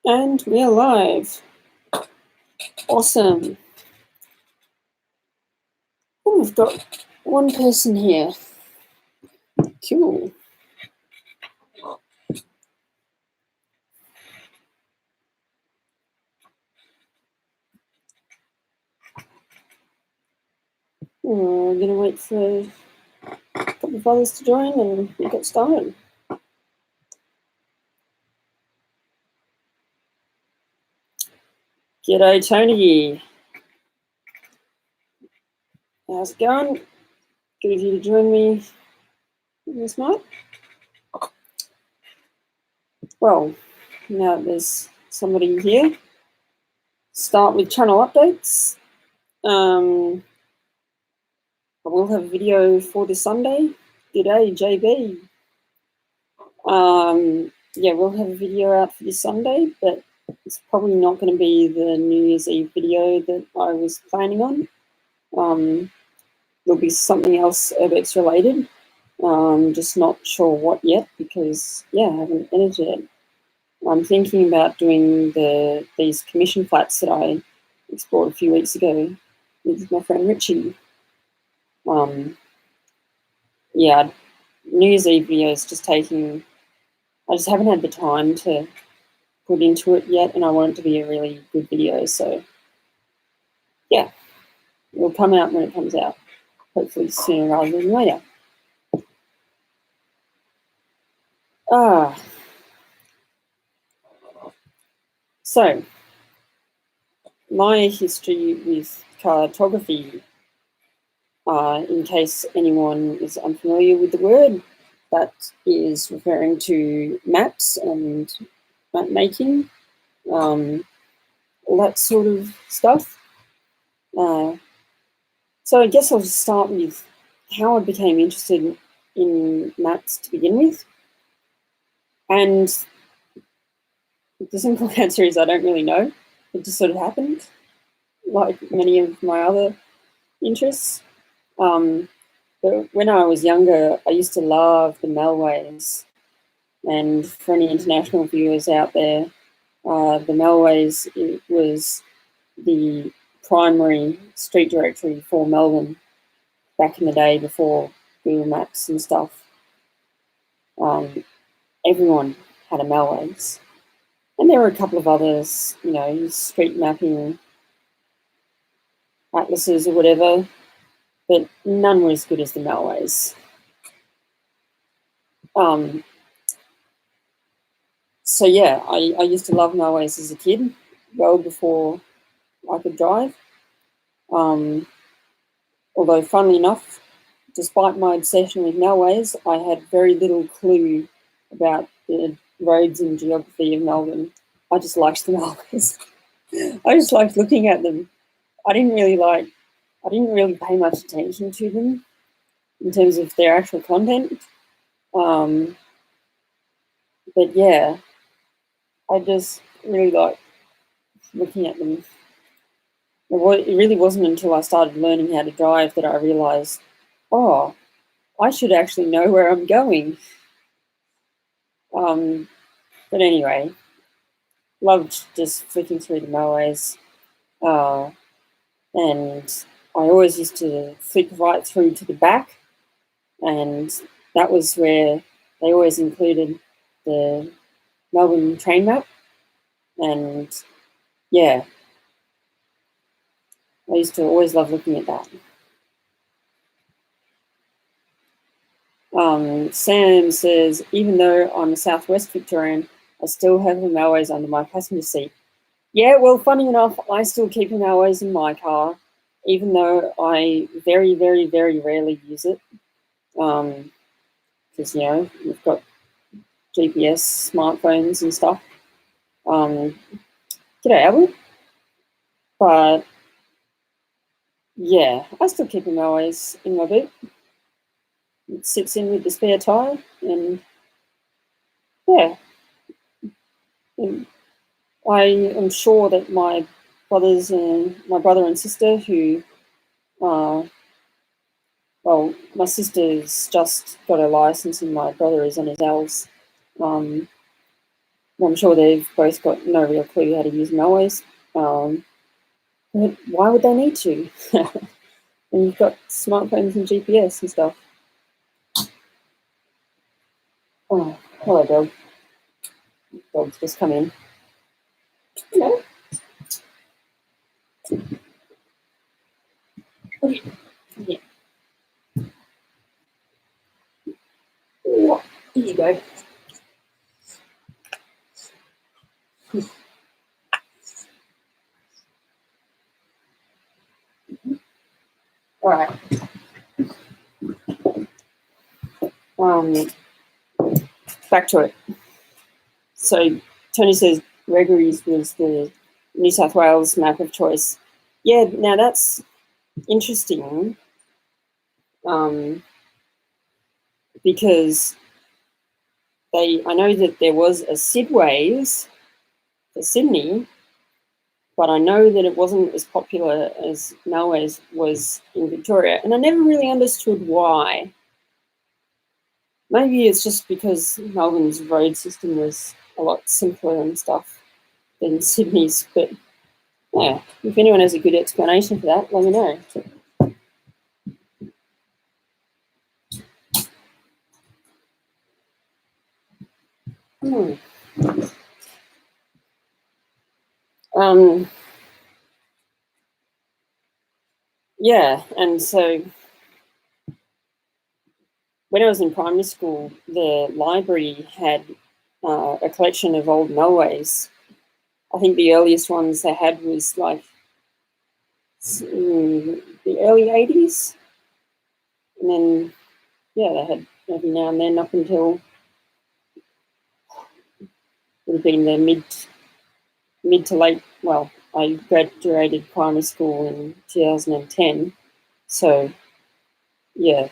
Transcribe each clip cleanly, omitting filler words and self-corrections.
And we are live. Awesome. Oh, we've got one person here. Cool. We're going to wait for a couple of others to join and we'll get started. G'day, Tony. How's it going? Good of you to join me this night. Well, now there's somebody here. Start with channel updates. I will have a video for this Sunday. G'day, JB. Yeah, we'll have a video out for this Sunday, but it's probably not going to be the New Year's Eve video that I was planning on. There'll be something else Urbex related. Just not sure what yet because, yeah, I haven't edited it. I'm thinking about doing these commission flats that I explored a few weeks ago with my friend Richie. Yeah, New Year's Eve video is just taking... I just haven't had the time to put into it yet, and I want it to be a really good video, so yeah, it'll come out when it comes out, hopefully sooner rather than later. So my history with cartography, in case anyone is unfamiliar with the word, that is referring to maps and map making, all that sort of stuff. So I guess I'll just start with how I became interested in maps to begin with. And the simple answer is I don't really know. It just sort of happened, like many of my other interests. But when I was younger, I used to love the Melways. And for any international viewers out there, the Melways, it was the primary street directory for Melbourne back in the day before Google Maps and stuff. Everyone had a Melways. And there were a couple of others, you know, street mapping atlases or whatever, but none were as good as the Melways. So yeah, I used to love Melways as a kid, well before I could drive. Although, funnily enough, despite my obsession with Melways, I had very little clue about the roads and geography of Melbourne. I just liked the Melways. I just liked looking at them. I didn't really pay much attention to them in terms of their actual content. But yeah, I just really liked looking at them. It really wasn't until I started learning how to drive that I realised, oh, I should actually know where I'm going. But anyway, loved just flicking through the Melways. And I always used to flick right through to the back, and that was where they always included the Melbourne train map. And yeah, I used to always love looking at that. Sam says, even though I'm a Southwest Victorian, I still have the Melways under my passenger seat. Yeah, well, funny enough, I still keep the Melways in my car, even though I very, very, very rarely use it. Because, you know, we've got GPS, smartphones and stuff. G'day, Albert. But yeah, I still keep them always in my boot. It sits in with the spare tire, and yeah. And I am sure that my brother and sister who, well, my sister's just got her license and my brother is on his L's. I'm sure they've both got no real clue how to use Melways. But why would they need to? And you've got smartphones and GPS and stuff. Oh, hello, dog. Dog's just come in. Hello. Yeah. Here you go. All right. Back to it. So Tony says Gregory's was the New South Wales map of choice. Yeah, now that's interesting, because I know that there was a Sidways for Sydney, but I know that it wasn't as popular as Melways was in Victoria, and I never really understood why. Maybe it's just because Melbourne's road system was a lot simpler and stuff than Sydney's, but yeah, if anyone has a good explanation for that, let me know. Yeah, and so when I was in primary school, the library had a collection of old Melways. I think the earliest ones they had was like the early 80s. And then, yeah, they had every now and then up until it would have been the mid to late, well, I graduated primary school in 2010. So, yeah,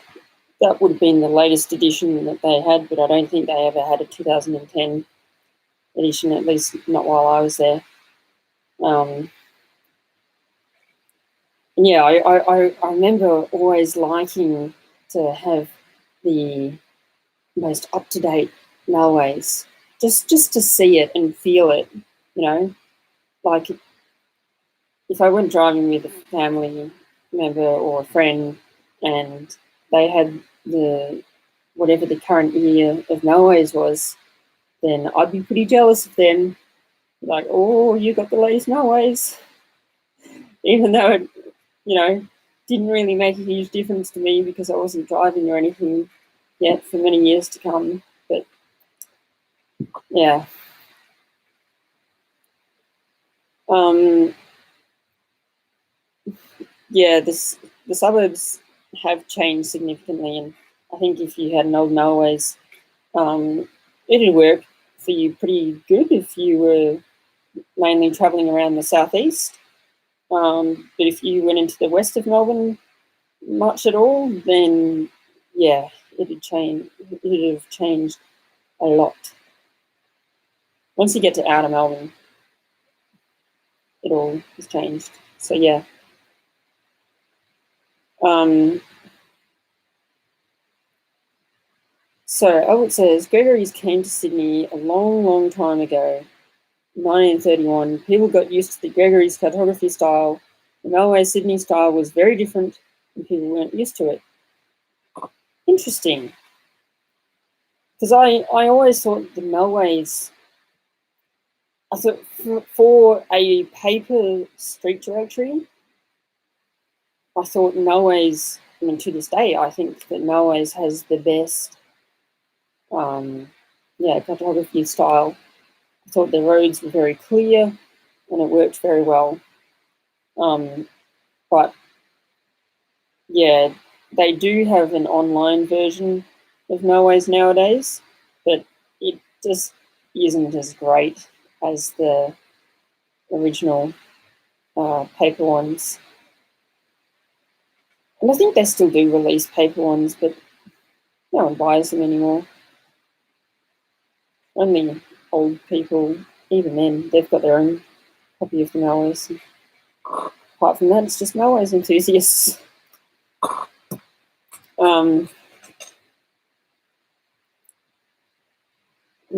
that would have been the latest edition that they had, but I don't think they ever had a 2010 edition, at least not while I was there. Yeah, I remember always liking to have the most up-to-date Melways, just to see it and feel it, you know. Like if I went driving with a family member or a friend and they had the whatever the current year of Melways was, then I'd be pretty jealous of them. Like, oh, you got the latest Melways, even though it, you know, didn't really make a huge difference to me because I wasn't driving or anything yet for many years to come. But yeah. Yeah, the suburbs have changed significantly, and I think if you had an old Melways, it'd work for you pretty good if you were mainly travelling around the southeast. But if you went into the west of Melbourne much at all, then yeah, it'd have changed a lot. Once you get to outer Melbourne, it all has changed. So yeah. So Albert says Gregory's came to Sydney a long, long time ago, 1931. People got used to the Gregory's cartography style. The Melway Sydney style was very different, and people weren't used to it. Interesting, because I always thought the Melways. I thought for a paper street directory, I thought Melways. I mean, to this day, I think that Melways has the best, cartography style. I thought the roads were very clear and it worked very well. But yeah, they do have an online version of Melways nowadays, but it just isn't as great as the original paper ones. And I think they still do release paper ones, but no one buys them anymore. Only old people, even then, they've got their own copy of the Melways. Apart from that, it's just Melways enthusiasts.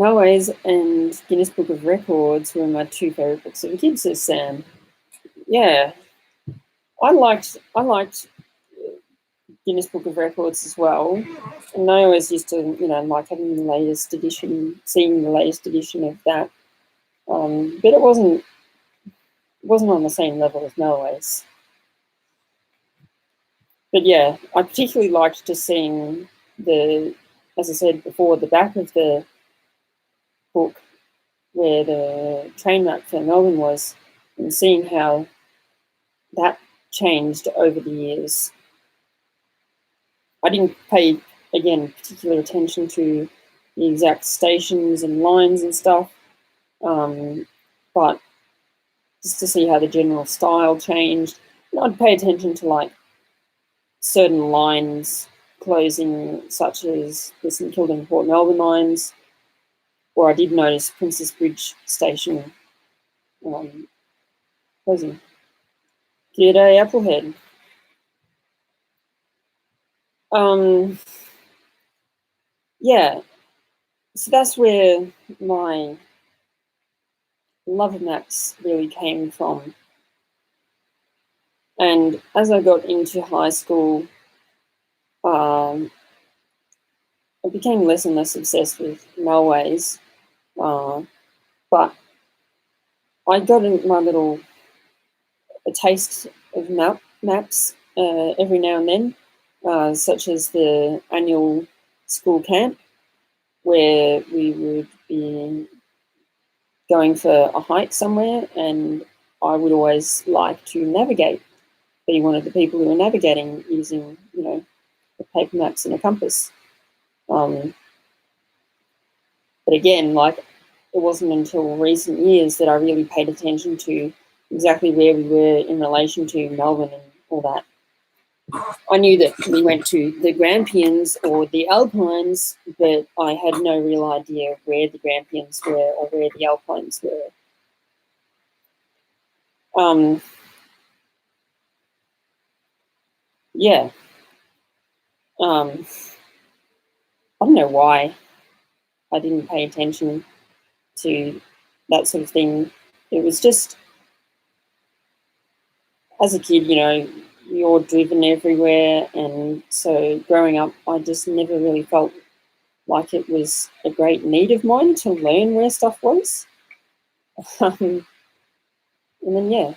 Melways and Guinness Book of Records were my two favourite books of the kids, says Sam. Yeah, I liked Guinness Book of Records as well, and I always used to, like having the latest edition, seeing the latest edition of that. But it wasn't on the same level as Melways. But yeah, I particularly liked just seeing as I said before, the back of the book where the train map for Melbourne was, and seeing how that changed over the years. I didn't pay, again, particular attention to the exact stations and lines and stuff, but just to see how the general style changed. And I'd pay attention to like certain lines closing, such as the St Kilda and Port Melbourne lines, or I did notice Princess Bridge Station closing. G'day, Applehead. Yeah, so that's where my love of maps really came from. And as I got into high school, I became less and less obsessed with Melways, but I got a taste of maps every now and then, such as the annual school camp, where we would be going for a hike somewhere, and I would always like to be one of the people who were navigating using, the paper maps and a compass. But again, like, it wasn't until recent years that I really paid attention to exactly where we were in relation to Melbourne and all that. I knew that we went to the Grampians or the Alpines, but I had no real idea where the Grampians were or where the Alpines were. Yeah. I don't know why I didn't pay attention to that sort of thing. It was just, as a kid, you're driven everywhere, and so growing up, I just never really felt like it was a great need of mine to learn where stuff was. And then, yeah,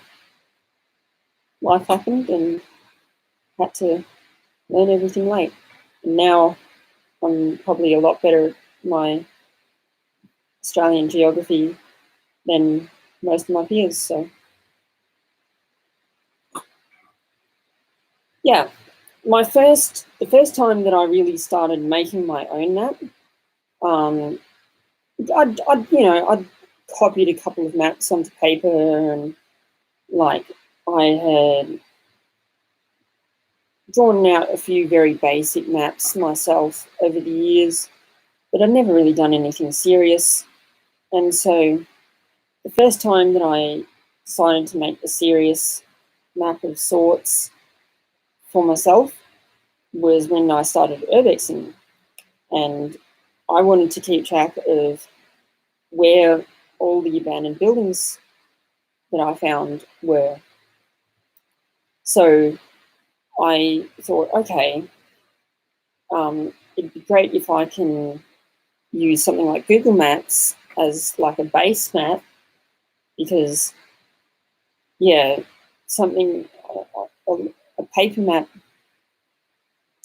life happened and had to learn everything late. And now I'm probably a lot better at my Australian geography than most of my peers. So, yeah, the first time that I really started making my own map, I'd copied a couple of maps onto paper, and like I had drawn out a few very basic maps myself over the years, but I'd never really done anything serious. And so the first time that I decided to make a serious map of sorts for myself was when I started urbexing, and I wanted to keep track of where all the abandoned buildings that I found were. So I thought, okay, it'd be great if I can use something like Google Maps as like a base map, because, yeah, a paper map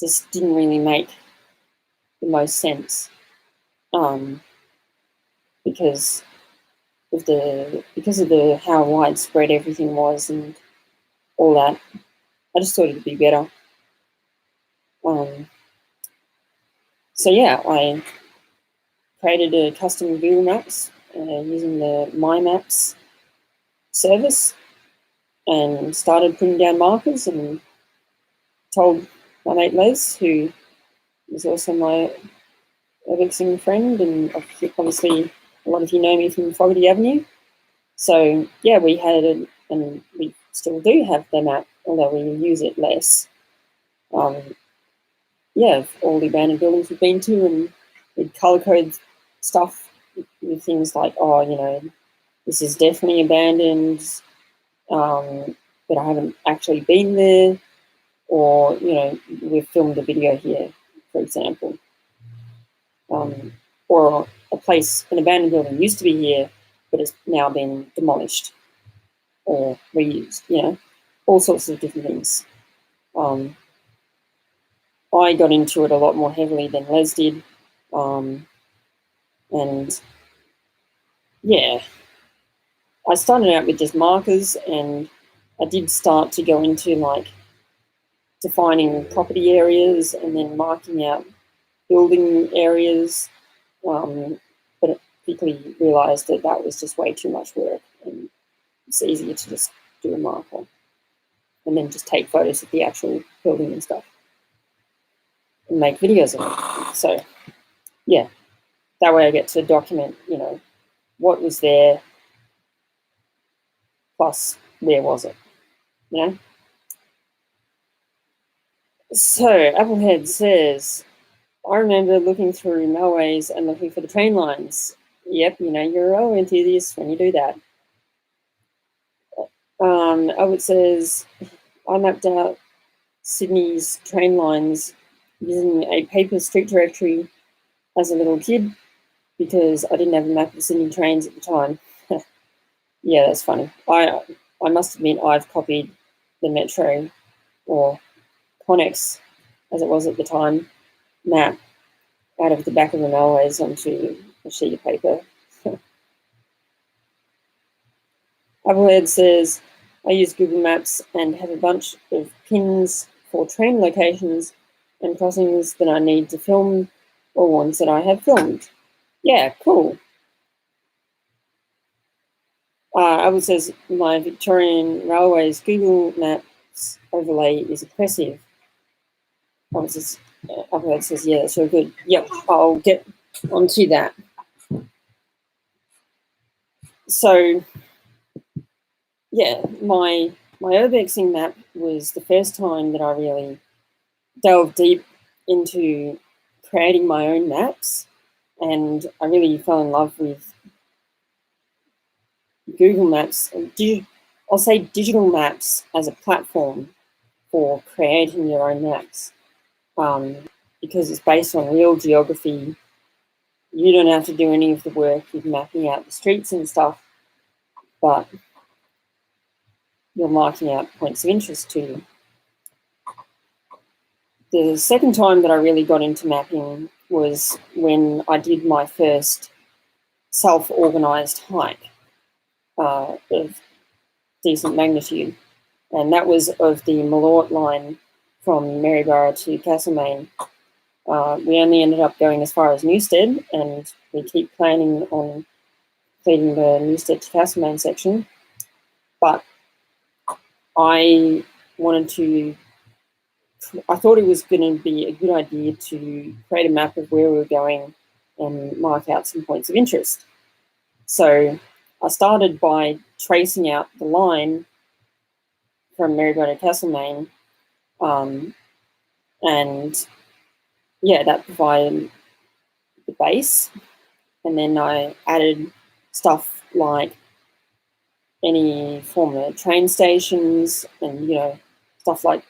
just didn't really make the most sense, because of how widespread everything was and all that. I just thought it'd be better. So yeah, I created a custom Google Maps using the My Maps service, and started putting down markers, and told my mate Les, who is also my urbexing friend, and obviously a lot of you know me from Fogarty Avenue. So yeah, we had it, and we still do have the map, although we use it less. Yeah, of all the abandoned buildings we've been to, and we'd colour code stuff with things like, oh, you know, this is definitely abandoned, but I haven't actually been there, or, you know, we've filmed a video here, for example. Or a place, an abandoned building used to be here, but it's now been demolished or reused, you know, all sorts of different things. I got into it a lot more heavily than Les did. And yeah, I started out with just markers, and I did start to go into like defining property areas and then marking out building areas. But I quickly realised that that was just way too much work, and it's easier to just do a marker and then just take photos of the actual building and stuff and make videos of it. So yeah, that way I get to document, you know, what was there plus where was it, you know. So Applehead says, I remember looking through mailways and looking for the train lines. Yep, you know, you're a railway enthusiast when you do that. Albert says, I mapped out Sydney's train lines using a paper street directory as a little kid because I didn't have a map of the Sydney trains at the time. Yeah, that's funny. I must admit I've copied the Metro or Connex, as it was at the time, map out of the back of the mailways onto a sheet of paper. Applehead says, I use Google Maps and have a bunch of pins for train locations and crossings that I need to film or ones that I have filmed. Yeah, cool. Apple says, my Victorian Railways Google Maps overlay is oppressive. Applehead says, yeah, that's real good. Yep, I'll get onto that. So, yeah, my urbexing map was the first time that I really delved deep into creating my own maps, and I really fell in love with Google Maps. I'll say digital maps as a platform for creating your own maps, because it's based on real geography. You don't have to do any of the work with mapping out the streets and stuff, but you're marking out points of interest to you. The second time that I really got into mapping was when I did my first self-organised hike of decent magnitude, and that was of the Malort line from Maryborough to Castlemaine. We only ended up going as far as Newstead, and we keep planning on completing the Newstead to Castlemaine section, but I thought it was going to be a good idea to create a map of where we were going and mark out some points of interest. So I started by tracing out the line from Maryborough to Castlemaine, and yeah, that provided the base. And then I added stuff like any form of train stations and, you know, stuff like,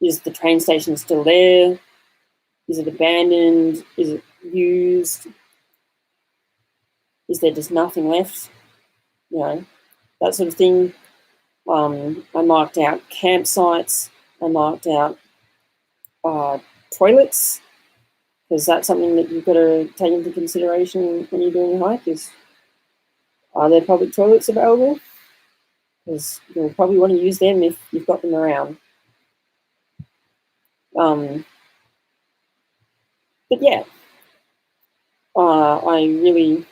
is the train station still there? Is it abandoned? Is it used? Is there just nothing left? You know, that sort of thing. I marked out campsites. I marked out toilets, because that's something that you've got to take into consideration when you're doing a hike. Is, are there public toilets available? Because you'll probably want to use them if you've got them around. But yeah, I really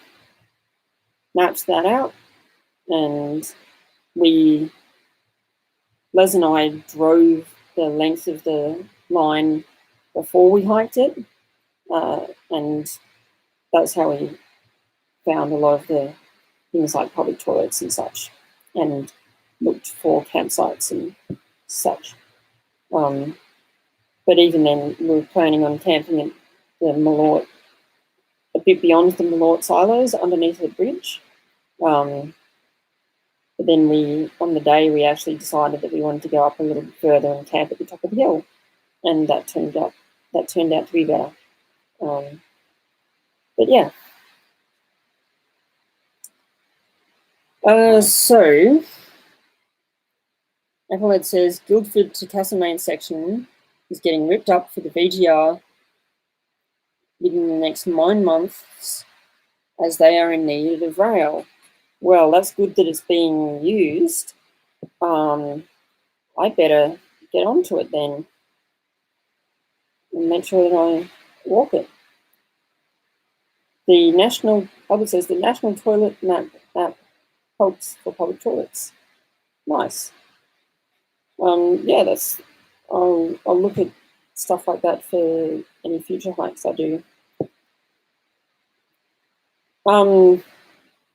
mapped that out, and Les and I drove the length of the line before we hiked it, and that's how we found a lot of the things like public toilets and such, and looked for campsites and such. But even then, we were planning on camping at the Malort bit beyond the Malort silos underneath the bridge. But then on the day, we actually decided that we wanted to go up a little bit further and camp at the top of the hill, and that turned out to be better. But yeah. So Ethelred says Guildford to Castlemaine section is getting ripped up for the VGR within the next 9 months, as they are in need of rail. Well, that's good that it's being used. I better get onto it then and make sure that I walk it. Albert says the National Toilet Map app helps for public toilets. Nice. Yeah, I'll look at stuff like that for any future hikes I do.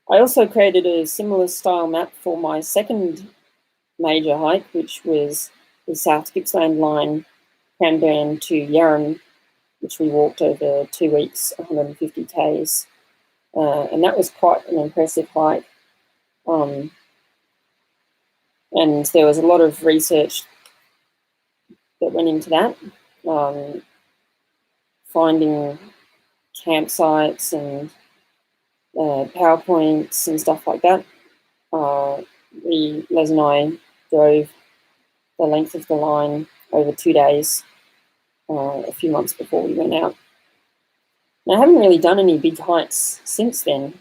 I also created a similar style map for my second major hike, which was the South Gippsland line, Cranbourne to Yarram, which we walked over 2 weeks, 150 k's. And that was quite an impressive hike. And there was a lot of research that went into that, finding campsites and PowerPoints and stuff like that. Les and I drove the length of the line over 2 days a few months before we went out. And I haven't really done any big hikes since then.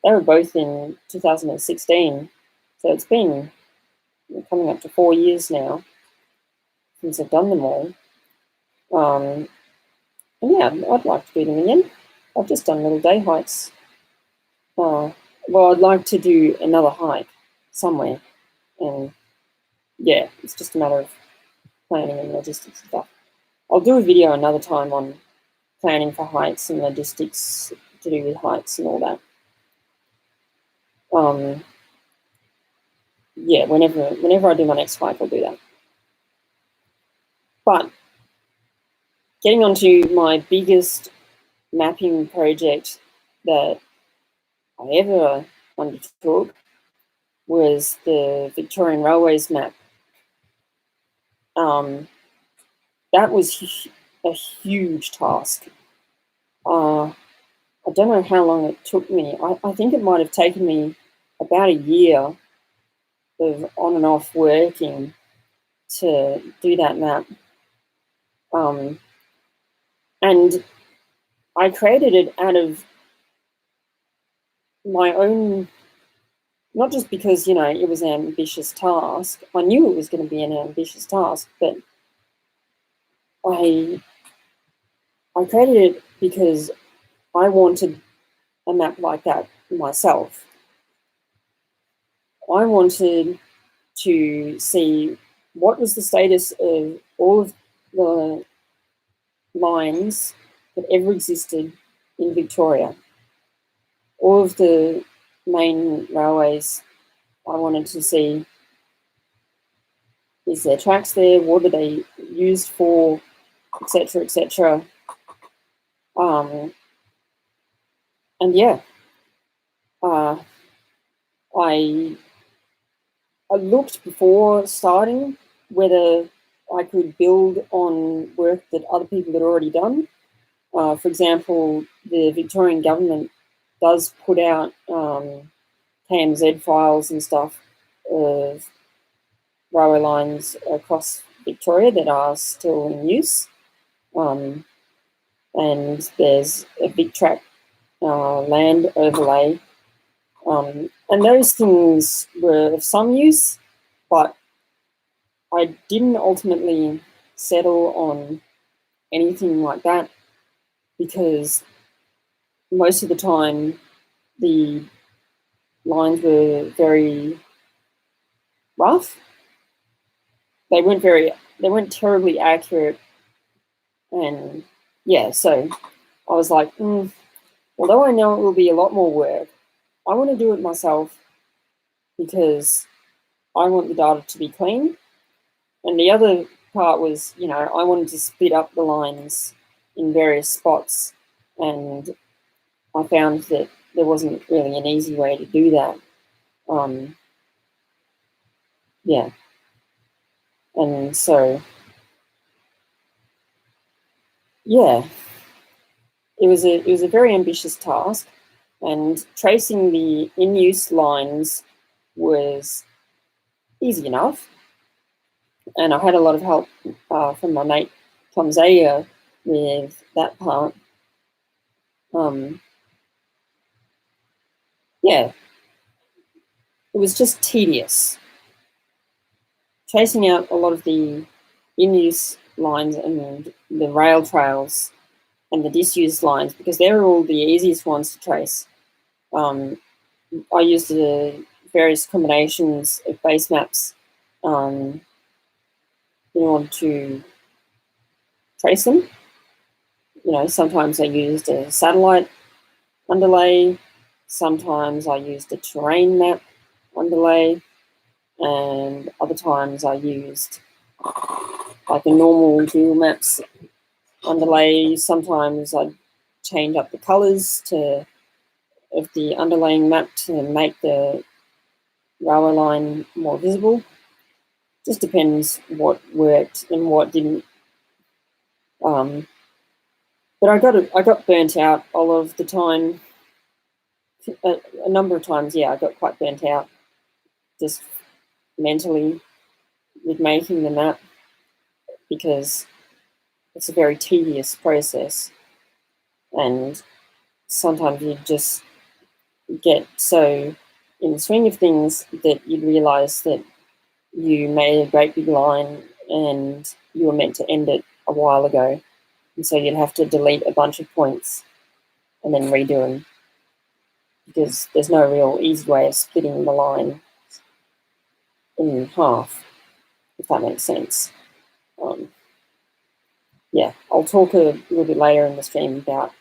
They were both in 2016, so it's been coming up to 4 years now since I've done them all. And yeah, I'd like to do them again. I've just done little day hikes. Well, I'd like to do another hike somewhere, and yeah, it's just a matter of planning and logistics and stuff. I'll do a video another time on planning for hikes and logistics to do with hikes and all that. Yeah, whenever I do my next hike, I'll do that. But getting on to my biggest mapping project that I ever undertook was the Victorian Railways map. That was a huge task. I don't know how long it took me. I think it might have taken me about a year of on and off working to do that map. And I created it out of my own, not just because, it was an ambitious task. I knew it was going to be an ambitious task, but I created it because I wanted a map like that myself. I wanted to see what was the status of all of the lines that ever existed in Victoria. All of the main railways, I wanted to see, is there tracks there? What are they used for? Etc. etc. And yeah, I looked before starting whether I could build on work that other people had already done. For example, the Victorian government does put out KMZ files and stuff of railway lines across Victoria that are still in use. And there's a big track land overlay. And those things were of some use, but I didn't ultimately settle on anything like that because most of the time the lines were very rough. They weren't terribly accurate. And yeah, so I was like, although I know it will be a lot more work, I want to do it myself because I want the data to be clean. And the other part was, I wanted to split up the lines in various spots and I found that there wasn't really an easy way to do that. Yeah. And so, yeah, it was a very ambitious task, and tracing the in-use lines was easy enough. And I had a lot of help from my mate Tom Zayer with that part. Yeah, it was just tedious. Chasing out a lot of the in-use lines and the rail trails and the disused lines, because they're all the easiest ones to trace. I used the various combinations of base maps in order to trace them. You know, sometimes I used a satellite underlay, sometimes I used a terrain map underlay, and other times I used like a normal Google Maps underlay. Sometimes I'd change up the colors of the underlaying map to make the railway line more visible. Just depends what worked and what didn't. But I got burnt out all of the time. A number of times, yeah, I got quite burnt out just mentally with making the map, because it's a very tedious process, and sometimes you just get so in the swing of things that you realise that you made a great big line and you were meant to end it a while ago, and so you'd have to delete a bunch of points and then redo them, because there's no real easy way of splitting the line in half, if that makes sense. Yeah, I'll talk a little bit later in the stream about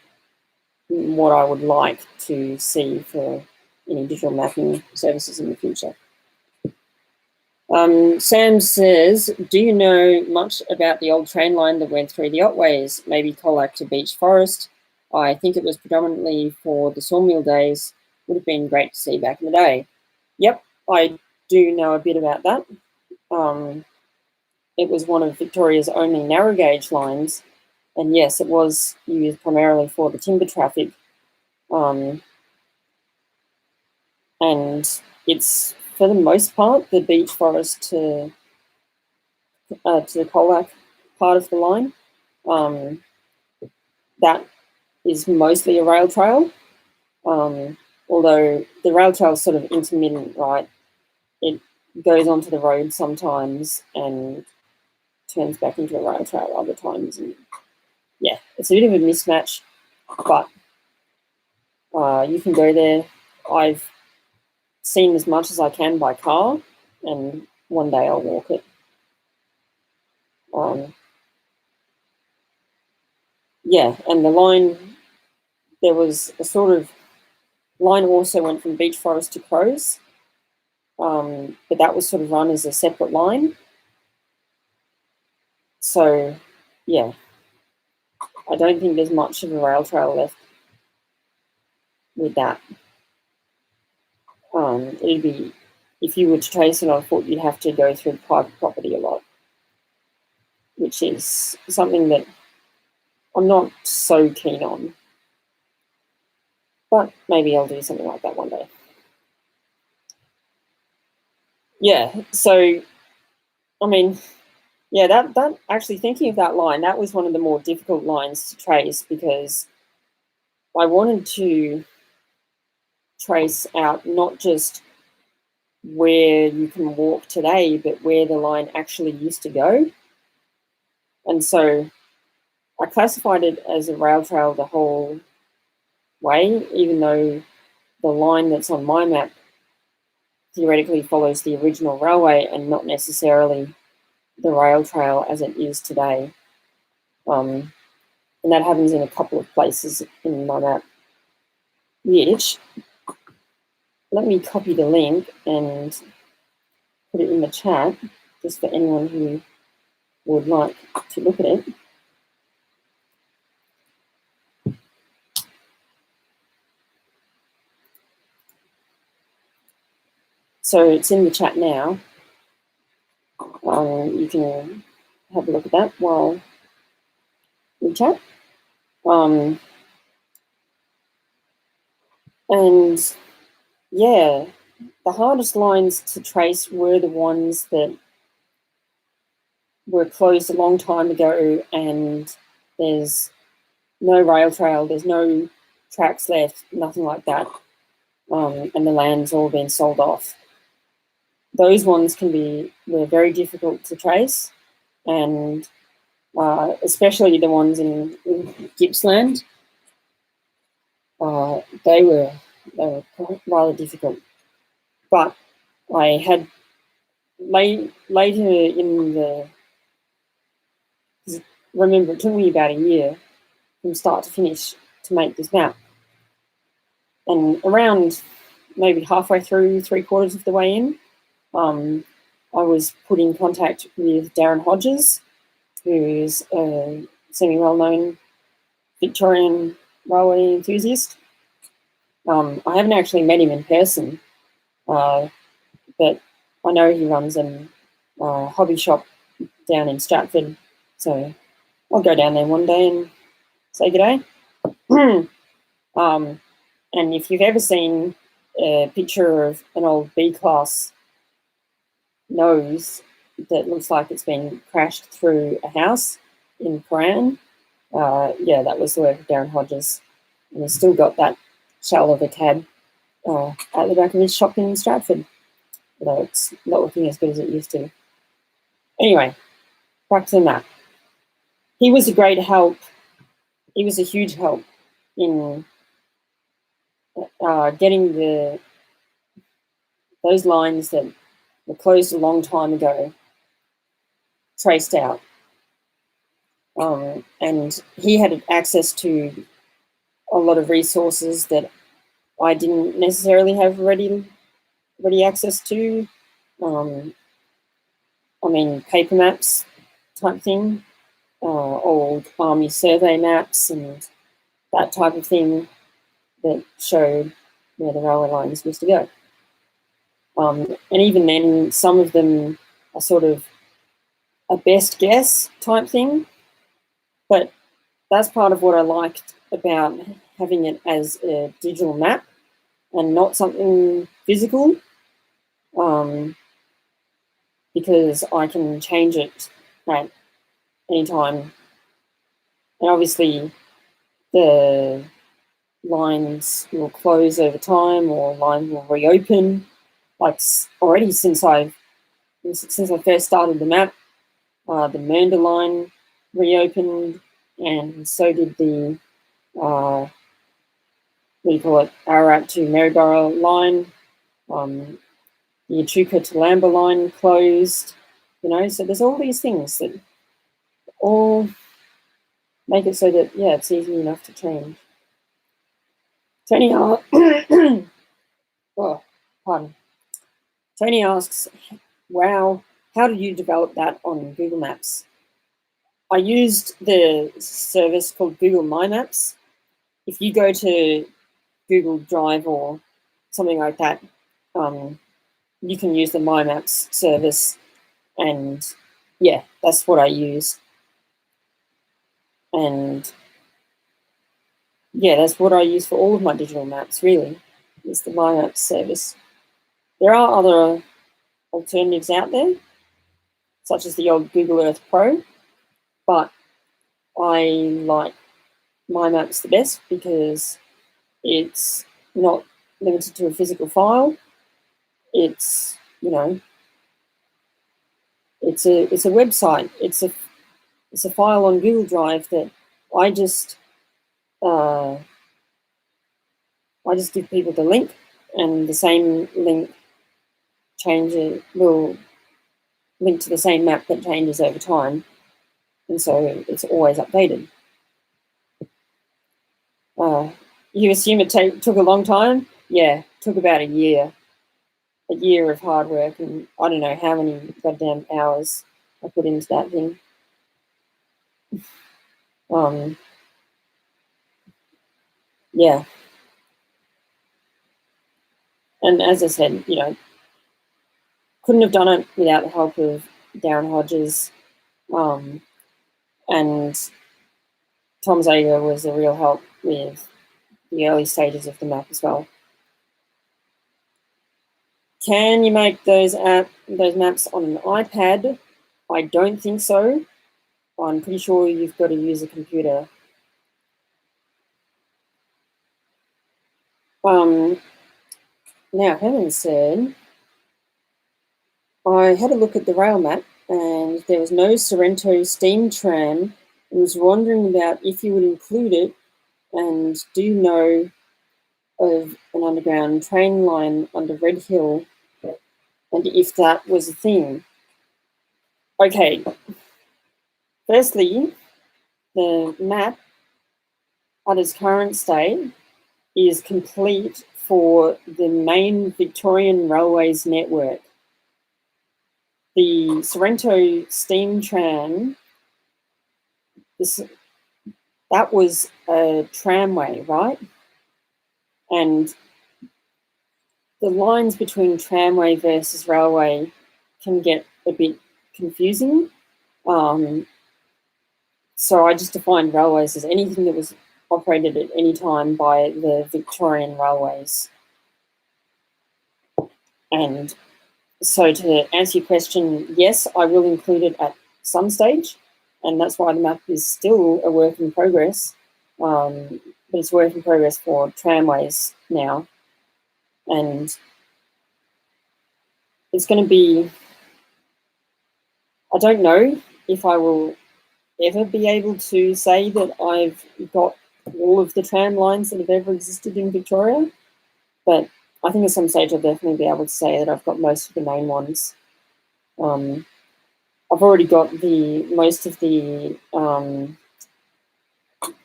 what I would like to see for any digital mapping services in the future. Sam says, do you know much about the old train line that went through the Otways, maybe Colac to Beech Forest? I think it was predominantly for the sawmill days. Would have been great to see back in the day. Yep, I do know a bit about that. It was one of Victoria's only narrow gauge lines, and yes, it was used primarily for the timber traffic. And it's, for the most part, the Beech Forest to the Colac part of the line. That is mostly a rail trail, although the rail trail is sort of intermittent, right? It goes onto the road sometimes and turns back into a rail trail other times. And yeah, it's a bit of a mismatch, but you can go there. I've seen as much as I can by car, and one day I'll walk it. Yeah, and the line, there was a sort of line also went from Beech Forest to Crows, but that was sort of run as a separate line. So, yeah, I don't think there's much of a rail trail left with that. It'd be, if you were to trace it on foot, you'd have to go through private property a lot, which is something that I'm not so keen on. But maybe I'll do something like that one day. Yeah, so, I mean, yeah, that actually, thinking of that line, that was one of the more difficult lines to trace, because I wanted to trace out not just where you can walk today, but where the line actually used to go. And so I classified it as a rail trail the whole way, even though the line that's on my map theoretically follows the original railway and not necessarily the rail trail as it is today. And that happens in a couple of places in my map, which, let me copy the link and put it in the chat, just for anyone who would like to look at it. So it's in the chat now. You can have a look at that while we chat. And yeah, the hardest lines to trace were the ones that were closed a long time ago, and there's no rail trail, there's no tracks left, nothing like that, and the land's all been sold off. Those ones were very difficult to trace, and especially the ones in Gippsland, they were rather difficult. But I had later in the, remember it took me about a year from start to finish to make this map. And around maybe halfway through, 3/4 of the way in, I was put in contact with Darren Hodges, who's a semi-well-known Victorian railway enthusiast. I haven't actually met him in person, but I know he runs a hobby shop down in Stratford, so I'll go down there one day and say good day. And if you've ever seen a picture of an old B-class nose that looks like it's been crashed through a house in Paran, yeah, that was the work of Darren Hodges. And he's still got that shell of a cab at the back of his shop in Stratford, although it's not looking as good as it used to. Anyway, back to the map. He was a great help. He was a huge help in getting those lines that were closed a long time ago traced out. And he had access to a lot of resources that I didn't necessarily have ready access to. I mean, paper maps type thing, old army survey maps and that type of thing that showed where the railway lines used to go. And even then, some of them are sort of a best guess type thing, but that's part of what I liked about having it as a digital map and not something physical, because I can change it at any time. And obviously the lines will close over time or lines will reopen. Like already since I first started the map, the Mernda line reopened, and so did the what do you call it, Ararat to Maryborough line. The Echuca to Lamba line closed, so there's all these things that all make it so that, yeah, it's easy enough to change. Tony, pardon. Tony asks, wow, how did you develop that on Google Maps? I used the service called Google My Maps. If you go to Google Drive or something like that, you can use the My Maps service, and yeah, that's what I use. And yeah, that's what I use for all of my digital maps, really, is the My Maps service. There are other alternatives out there, such as the old Google Earth Pro, but I like My Maps the best because it's not limited to a physical file. It's, it's a website. It's a file on Google Drive that I just give people the link, and the same link will link to the same map that changes over time, and so it's always updated. You assume it took a long time? Yeah, it took about a year of hard work, and I don't know how many goddamn hours I put into that thing. Yeah. And as I said, couldn't have done it without the help of Darren Hodges, and Tom Zager was a real help with the early stages of the map as well. Can you make those maps on an iPad? I don't think so. I'm pretty sure you've got to use a computer. Now, having said, I had a look at the rail map and there was no Sorrento steam tram, and was wondering about if you would include it, and do you know of an underground train line under Red Hill, and if that was a thing. Okay, firstly, the map at its current state is complete for the main Victorian Railways network. The Sorrento steam tram, that was a tramway, right? And the lines between tramway versus railway can get a bit confusing. So I just defined railways as anything that was operated at any time by the Victorian Railways. And so to answer your question, yes, I will include it at some stage, and that's why the map is still a work in progress, but it's a work in progress for tramways now. And it's going to be, I don't know if I will ever be able to say that I've got all of the tram lines that have ever existed in Victoria, but I think at some stage I'll definitely be able to say that I've got most of the main ones. I've already got most of the,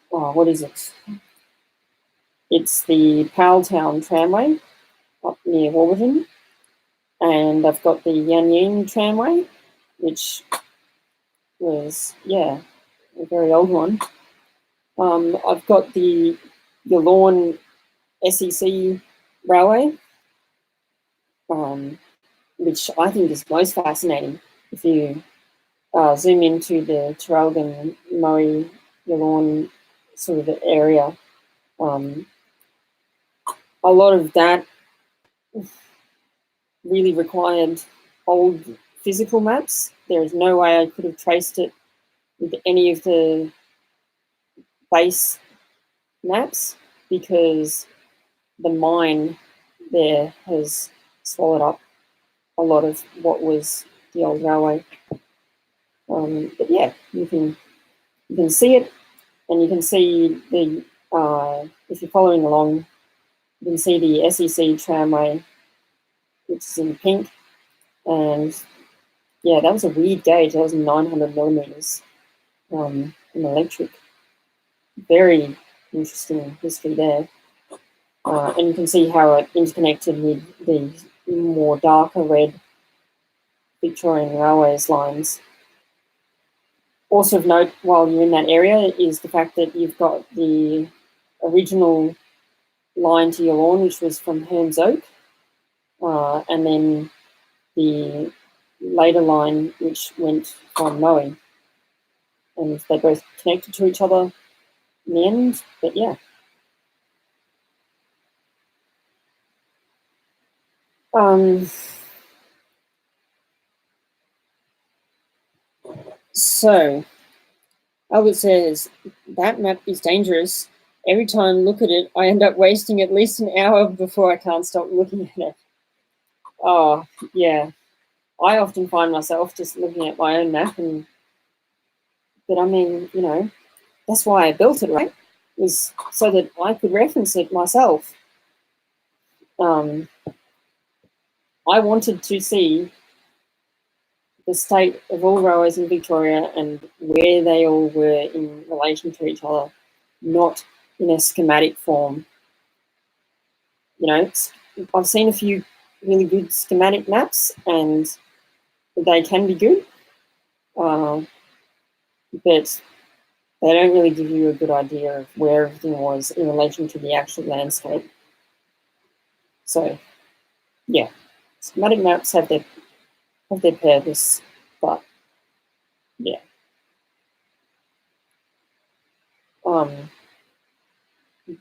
what is it? It's the Powelltown tramway up near Warburton, and I've got the Yan Yean tramway, which was, yeah, a very old one. I've got the Yallourn SEC railway, which I think is most fascinating. If you zoom into the Traralgon, Murray, Yallourn sort of area, a lot of that really required old physical maps. There is no way I could have traced it with any of the base maps, because the mine there has swallowed up a lot of what was the old railway. But yeah, you can see it, and you can see the if you're following along, you can see the SEC tramway, which is in pink, and yeah, that was a weird gauge. That was 900 millimeters in electric. Very interesting history there. And you can see how it interconnected with the more darker red Victorian Railways lines. Also of note, while you're in that area, is the fact that you've got the original line to Yallourn, which was from Hearns Oak, and then the later line, which went from Moe. And they both connected to each other in the end, but yeah. So, Albert says, that map is dangerous. Every time I look at it, I end up wasting at least an hour before I can't stop looking at it. Oh, yeah. I often find myself just looking at my own map, but I mean, you know, that's why I built it, right? Was so that I could reference it myself. I wanted to see the state of all railways in Victoria and where they all were in relation to each other, not in a schematic form. You know, I've seen a few really good schematic maps, and they can be good, but they don't really give you a good idea of where everything was in relation to the actual landscape. So, yeah, schematic maps have their have their purpose, but yeah.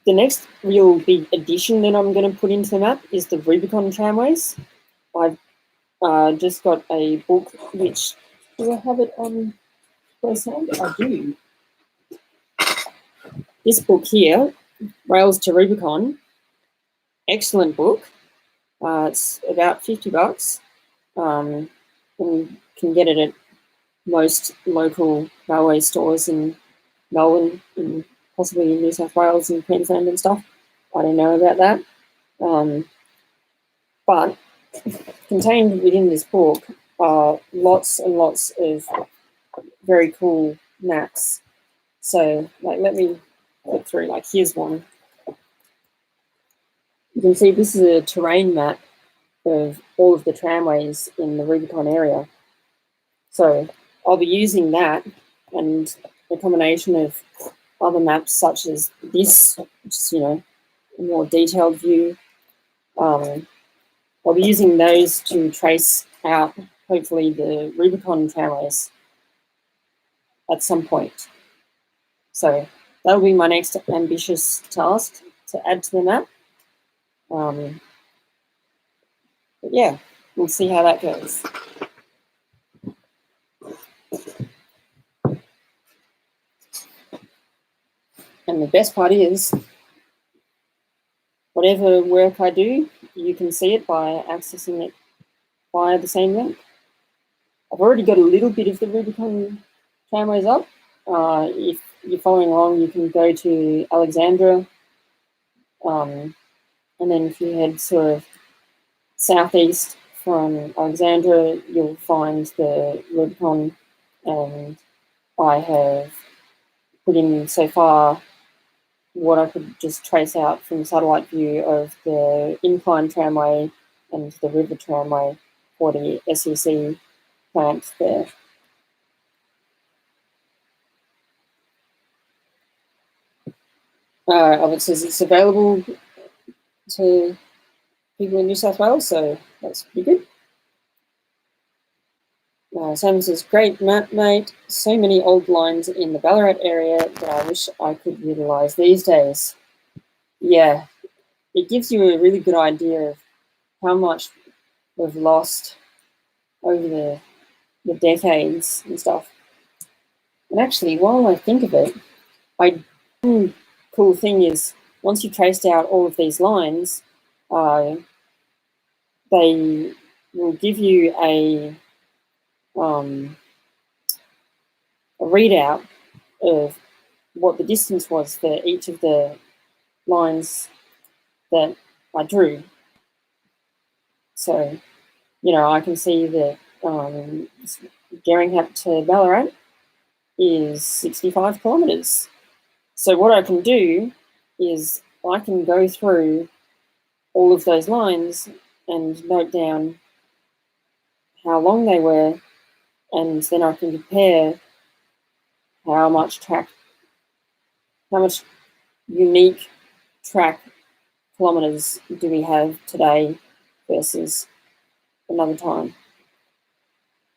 The next real big addition that I'm going to put into the map is the Rubicon tramways. I've just got a book which, do I have it on first hand? I do. This book here, Rails to Rubicon, excellent book. It's about $50. And you can get it at most local railway stores in Melbourne and possibly in New South Wales and Queensland and stuff. I don't know about that. But contained within this book are lots and lots of very cool maps. So, like, let me look through. Like, here's one. You can see this is a terrain map of all of the tramways in the Rubicon area. So I'll be using that and a combination of other maps such as this, which is, you know, a more detailed view. I'll be using those to trace out, hopefully, the Rubicon tramways at some point. So that'll be my next ambitious task to add to the map. But yeah, we'll see how that goes. And the best part is, whatever work I do, you can see it by accessing it via the same link. I've already got a little bit of the Rubicon tramways up. If you're following along, you can go to Alexandra, and then if you head sort of southeast from Alexandra, you'll find the Rubicon, and I have put in so far what I could just trace out from satellite view of the incline tramway and the river tramway for the SEC plant there. It says it's available to people in New South Wales, so that's pretty good. Simon says, great map, mate. So many old lines in the Ballarat area that I wish I could utilise these days. Yeah, it gives you a really good idea of how much we've lost over the decades and stuff. And actually, while I think of it, one cool thing is once you've traced out all of these lines, they will give you a readout of what the distance was for each of the lines that I drew. So, you know, I can see that Gerringham to Ballarat is 65 kilometres. So what I can do is I can go through all of those lines and note down how long they were, and then I can compare how much unique track kilometres do we have today versus another time.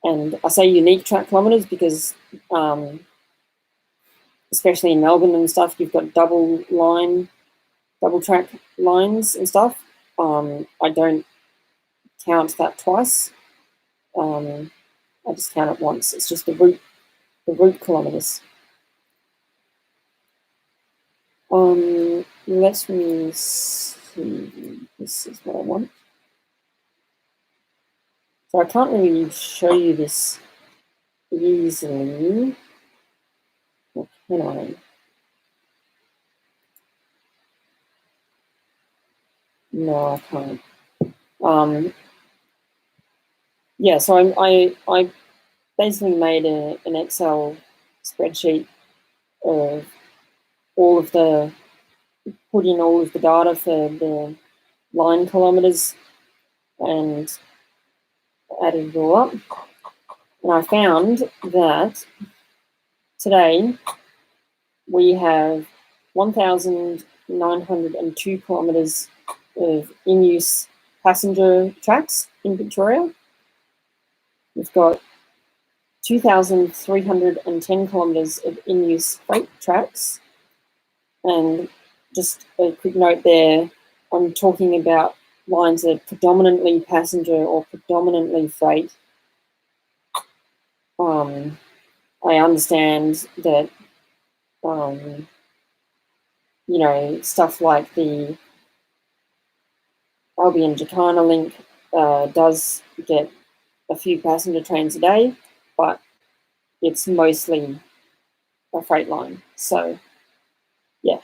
And I say unique track kilometres because especially in Melbourne and stuff, you've got double track lines and stuff. I don't count that twice. I just count it once. It's just the route kilometres. Let me see. This is what I want. So I can't really show you this easily. Or can I? No, I can't. Yeah, so I basically made an Excel spreadsheet of put in all of the data for the line kilometres and added it all up. And I found that today we have 1,902 kilometres of in-use passenger tracks in Victoria. We've got 2,310 kilometres of in-use freight tracks. And just a quick note there, I'm talking about lines that are predominantly passenger or predominantly freight. I understand that, you know, stuff like the Albion-Jacana link does get a few passenger trains a day, but it's mostly a freight line. So, yeah.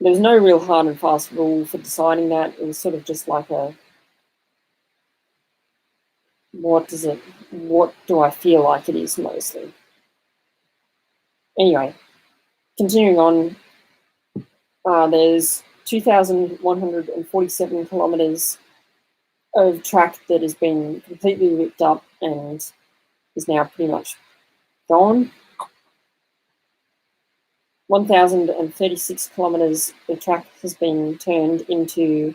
There's no real hard and fast rule for deciding that. It was sort of just like a, what do I feel like it is mostly? Anyway, continuing on, there's 2,147 kilometres of track that has been completely ripped up and is now pretty much gone. 1,036 kilometres of track has been turned into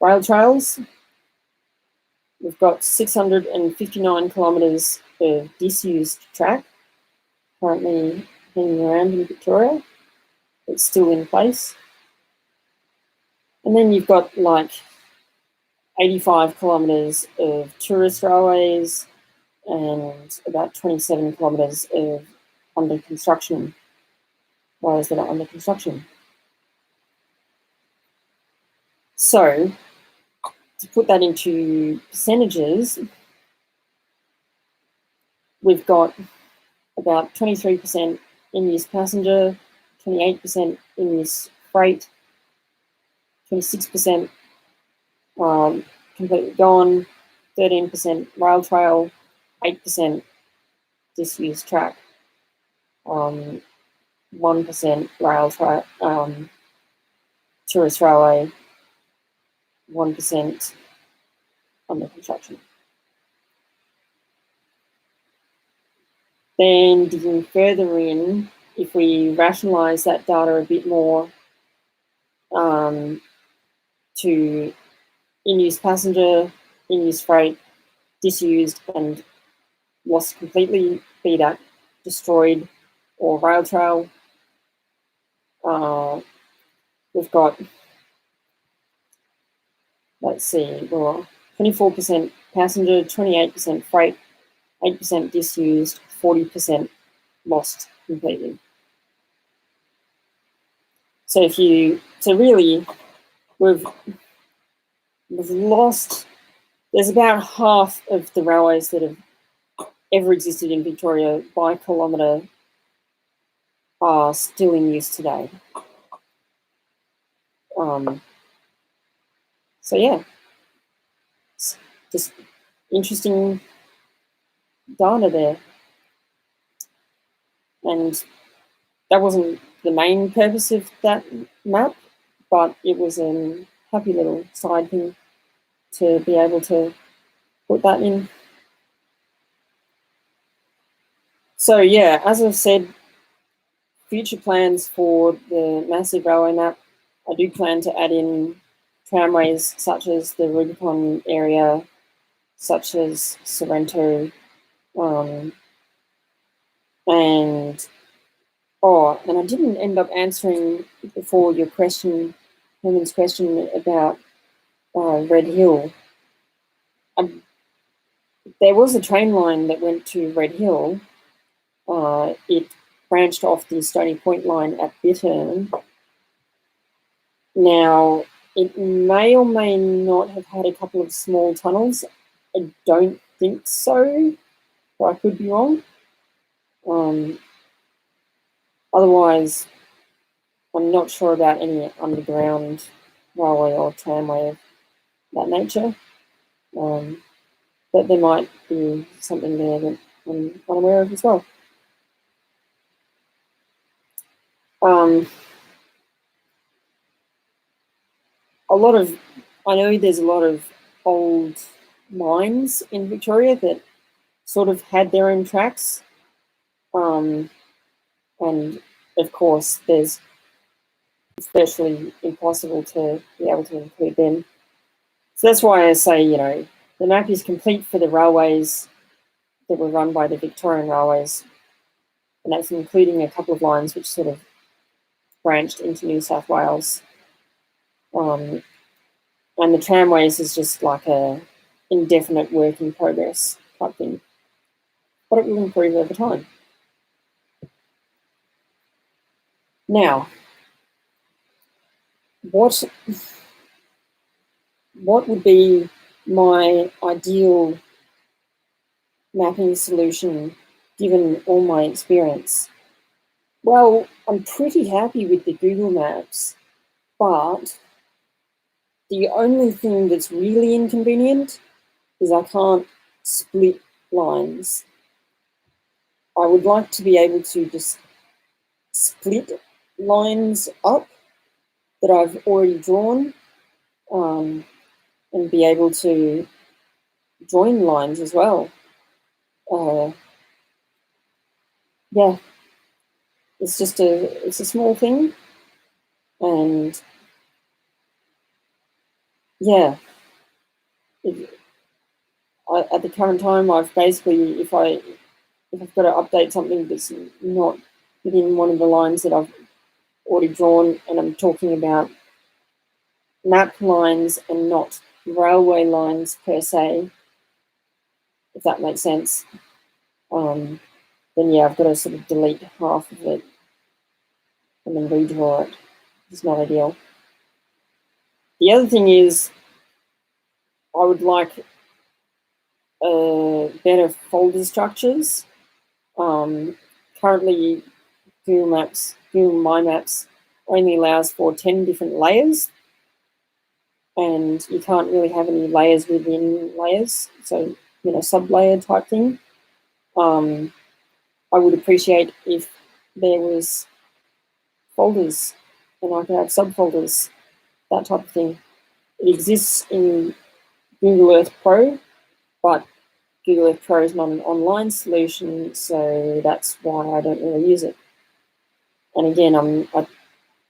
rail trails. We've got 659 kilometres of disused track currently hanging around in Victoria. It's still in place. And then you've got like 85 kilometres of tourist railways and about 27 kilometres of under construction railways that are under construction. So, to put that into percentages, we've got about 23% in-use passenger, 28% in-use freight, 26% completely gone, 13% rail trail, 8% disused track, 1% rail track, tourist railway, 1% under construction. Then digging further in, if we rationalise that data a bit more to in-use passenger, in-use freight, disused and lost completely, be that destroyed or rail trail, we've got, let's see, well, 24% passenger, 28% freight, 8% disused, 40% lost completely. So really, we've lost, there's about half of the railways that have ever existed in Victoria by kilometre are still in use today. So yeah, it's just interesting data there. And that wasn't the main purpose of that map, but it was a happy little side thing to be able to put that in. So yeah, as I've said, future plans for the massive railway map, I do plan to add in tramways such as the Rubicon area, such as Sorrento, and I didn't end up answering before your question, Herman's question about Red Hill. There was a train line that went to Red Hill. It branched off the Stony Point line at Bittern. Now, it may or may not have had a couple of small tunnels. I don't think so, but I could be wrong. Otherwise, I'm not sure about any underground railway or tramway of that nature. But there might be something there that I'm unaware of as well. I know there's a lot of old mines in Victoria that sort of had their own tracks. And of course, it's virtually impossible to be able to include them. So that's why I say, you know, the map is complete for the railways that were run by the Victorian Railways, and that's including a couple of lines which sort of branched into New South Wales. And the tramways is just like a indefinite work in progress type thing, but it will improve over time. Now, what would be my ideal mapping solution given all my experience? Well, I'm pretty happy with the Google Maps, but the only thing that's really inconvenient is I can't split lines. I would like to be able to just split lines up that I've already drawn, and be able to join lines as well. Yeah, it's a small thing, and yeah, at the current time, I've basically, if I've got to update something that's not within one of the lines that I've already drawn, and I'm talking about map lines and not railway lines per se, if that makes sense, then yeah, I've got to sort of delete half of it and then redraw it. It's not ideal. The other thing is I would like better folder structures. Currently, Google My Maps only allows for 10 different layers, and you can't really have any layers within layers, so, sub-layer type thing. I would appreciate if there was folders and I could have subfolders, that type of thing. It exists in Google Earth Pro, but Google Earth Pro is not an online solution, so that's why I don't really use it. And again, I'm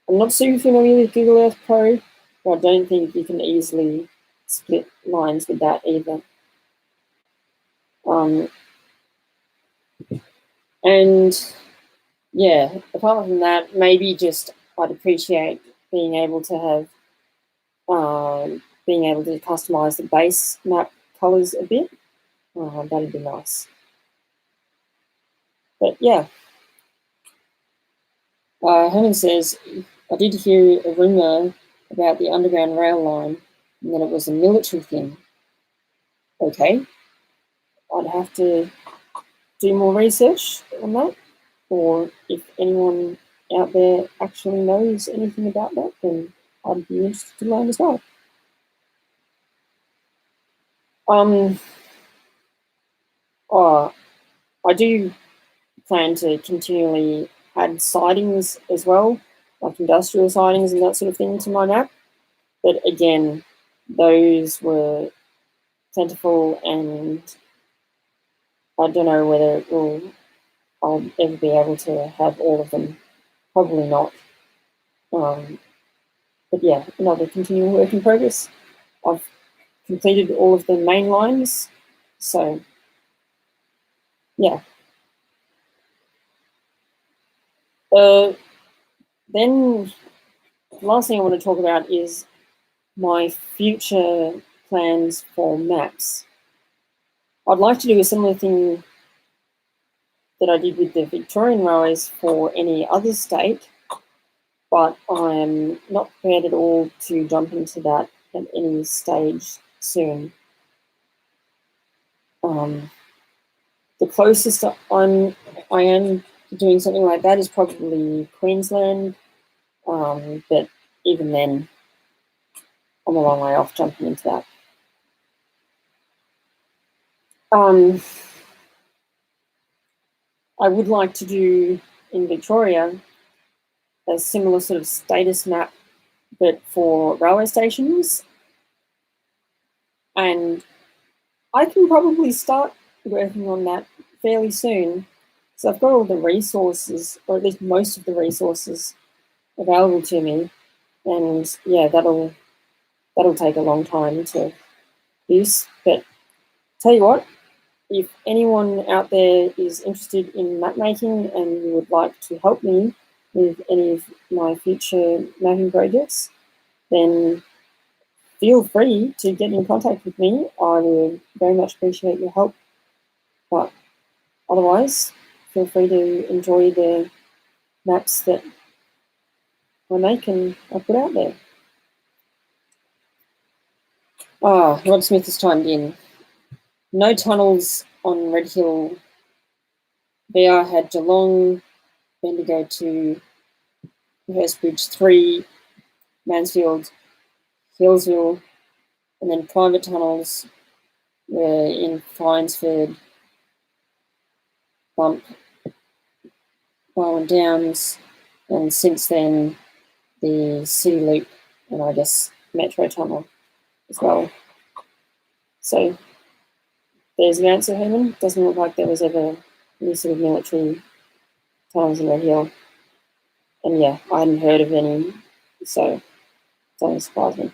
not super familiar with Google Earth Pro, but I don't think you can easily split lines with that either. And yeah, apart from that, maybe just I'd appreciate being able to have being able to customize the base map colors a bit. That'd be nice. But yeah, Herman says, I did hear a rumor about the Underground Rail line and that it was a military thing. Okay, I'd have to do more research on that, or if anyone out there actually knows anything about that, then I'd be interested to learn as well. I do plan to continually add sidings as well, like industrial sidings and that sort of thing to my map. But again, those were plentiful, and I don't know whether I'll ever be able to have all of them. Probably not. But yeah, another continual work in progress. I've completed all of the main lines, so yeah. Then the last thing I want to talk about is my future plans for maps. I'd like to do a similar thing that I did with the Victorian Railways for any other state, but I'm not prepared at all to jump into that at any stage soon. The closest I am doing something like that is probably Queensland, but even then, I'm a long way off jumping into that. I would like to do in Victoria a similar sort of status map, but for railway stations. And I can probably start working on that fairly soon. So I've got all the resources, or at least most of the resources available to me. And yeah, that'll take a long time to use, but Tell you what, if anyone out there is interested in map making and you would like to help me with any of my future mapping projects, then feel free to get in contact with me. I would very much appreciate your help. But otherwise, feel free to enjoy the maps that I make and I put out there. Rod Smith has chimed in. No tunnels on Red Hill. VR had Geelong, Bendigo 2, Hurstbridge 3, Mansfield, Hillsville, and then private tunnels were in Finesford, Bump, Barwon Downs, and since then the City Loop and I guess Metro Tunnel as well. So there's the answer, Herman. Doesn't look like there was ever any sort of military tunnels in Red Hill. And yeah, I hadn't heard of any, so it doesn't surprise me.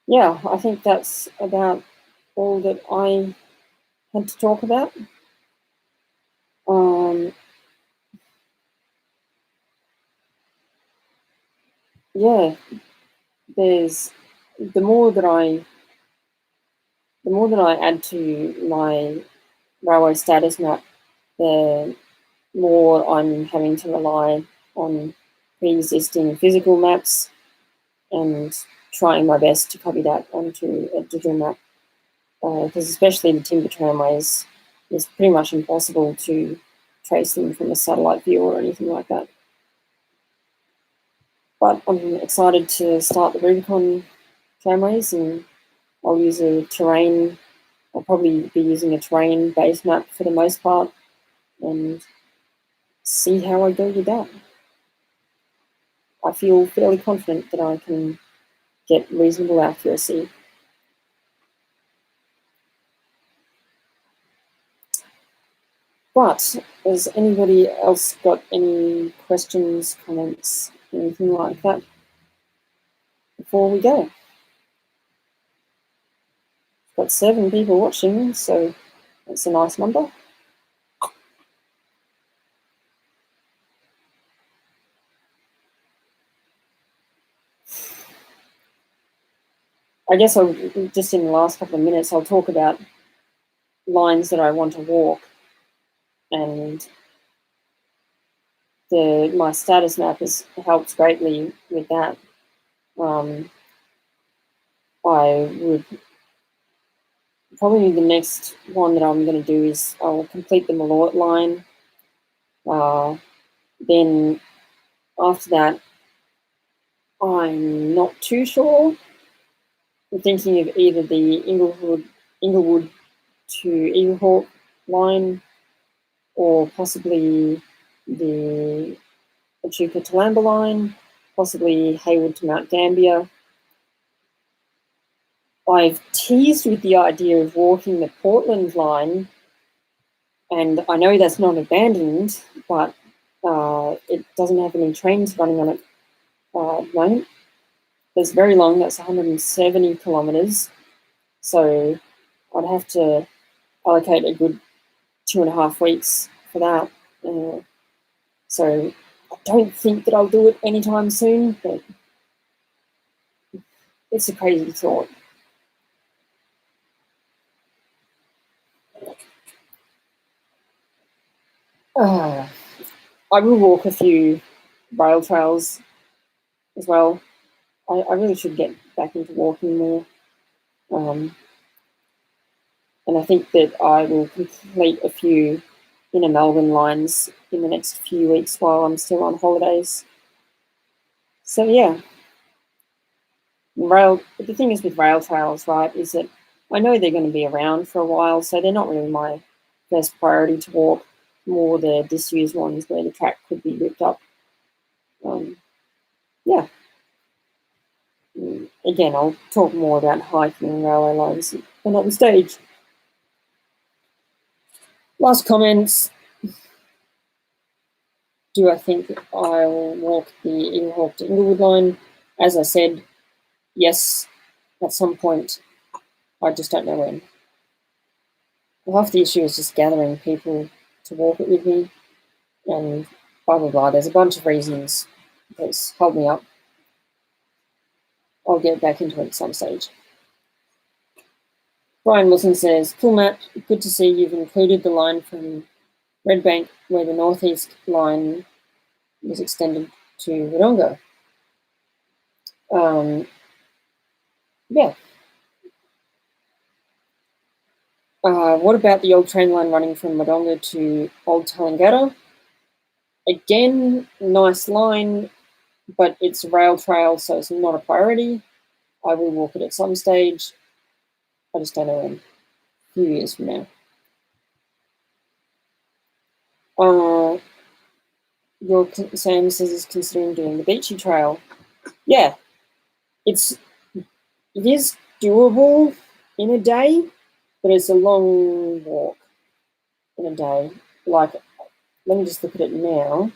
Yeah, I think that's about all that I had to talk about. Yeah, there's the more that I add to my railway status map, the more I'm having to rely on pre-existing physical maps and trying my best to copy that onto a digital map. Because especially the timber tramways, it's pretty much impossible to trace them from a satellite view or anything like that. But I'm excited to start the Rubicon tramways, and I'll use a terrain. I'll probably be using a terrain-based map for the most part, and see how I go with that. I feel fairly confident that I can get reasonable accuracy. But has anybody else got any questions, comments, anything like that before we go? Got 7 people watching, so that's a nice number. I guess I'll just in the last couple of minutes, I'll talk about lines that I want to walk, and my status map has helped greatly with that. I would probably the next one that I'm going to do is I'll complete the Malort line. Then after that, I'm not too sure. I'm thinking of either the Inglewood to Eaglehawk line, or possibly the Echuca to Lamba line, possibly Hayward to Mount Gambier. I've teased with the idea of walking the Portland line, and I know that's not abandoned, but it doesn't have any trains running on it at the moment. It's very long, that's 170 kilometres, so I'd have to allocate a good 2.5 weeks for that. So I don't think that I'll do it anytime soon, but it's a crazy thought. I will walk a few rail trails as well. I really should get back into walking more. And I think that I will complete a few inner Melbourne lines in the next few weeks while I'm still on holidays. So yeah, the thing is with rail trails, right, is that I know they're going to be around for a while, so they're not really my first priority to walk, more the disused ones where the track could be ripped up. Yeah. Again, I'll talk more about hiking and railway lines another stage. Last comments. Do I think I'll walk the Eaglehawk to Inglewood line? As I said, yes, at some point. I just don't know when. Half the issue is just gathering people to walk it with me, and blah, blah, blah. There's a bunch of reasons that's hold me up. I'll get back into it at some stage. Brian Wilson says, cool, Matt. Good to see you've included the line from Red Bank where the northeast line was extended to Wodonga. Yeah. What about the old train line running from Wodonga to Old Tallangatta? Again, nice line, but it's a rail trail, so it's not a priority. I will walk it at some stage. I just don't know when. A few years from now. Sam says is considering doing the Beachy Trail. Yeah, it is doable in a day, but it's a long walk in a day. Like, let me just look at it now.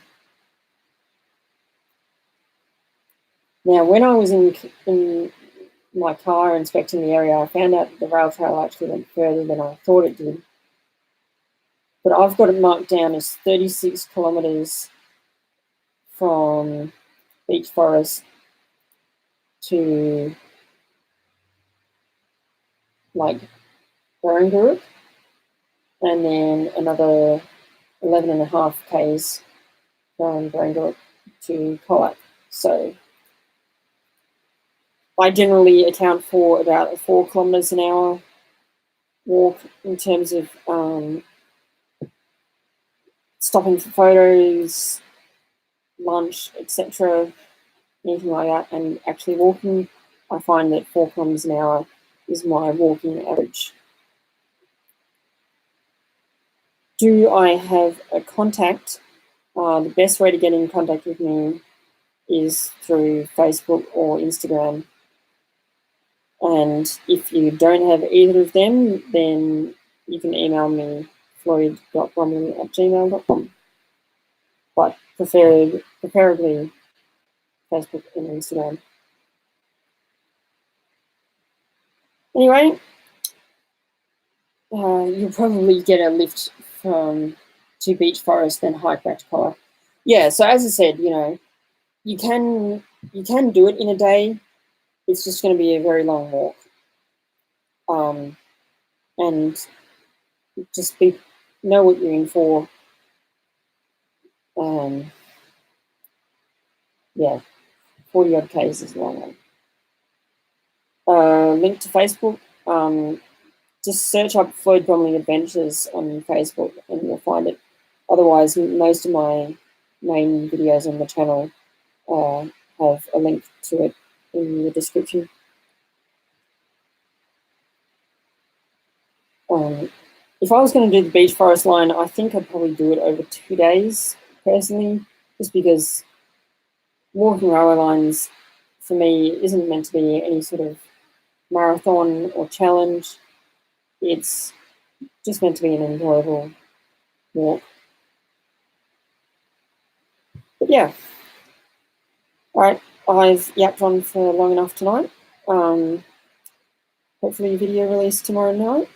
Now, when I was in my car inspecting the area, I found out that the rail trail actually went further than I thought it did. But I've got it marked down as 36 kilometres from Beach Forest to like Barangaroo, and then another 11.5 k's from Barangaroo to Colac. So I generally account for about a 4 kilometres an hour walk in terms of stopping for photos, lunch, etc., anything like that, and actually walking. I find that 4 kilometres an hour is my walking average. Do I have a contact? The best way to get in contact with me is through Facebook or Instagram. And if you don't have either of them, then you can email me, floyd.bromley@gmail.com. But preferably Facebook and Instagram. Anyway, you'll probably get a lift to Beach Forest, then hike back to Colac. Yeah, so as I said, you can do it in a day. It's just going to be a very long walk. And just know what you're in for. Yeah, 40 odd Ks is a long one. Link to Facebook. Just search up Floyd Bromley Adventures on Facebook and you'll find it. Otherwise, most of my main videos on the channel have a link to it in the description. If I was going to do the Beach Forest line, I think I'd probably do it over 2 days, personally, just because walking railway lines, for me, isn't meant to be any sort of marathon or challenge. It's just meant to be an enjoyable walk. But yeah. All right, I've yapped on for long enough tonight. Hopefully a video released tomorrow night.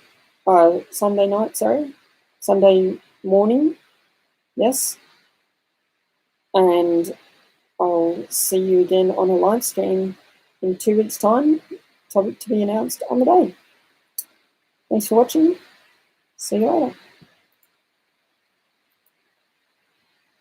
Sunday night, sorry. Sunday morning, yes. And I'll see you again on a live stream in 2 weeks' time. Topic to be announced on the day. Thanks for watching. See you later.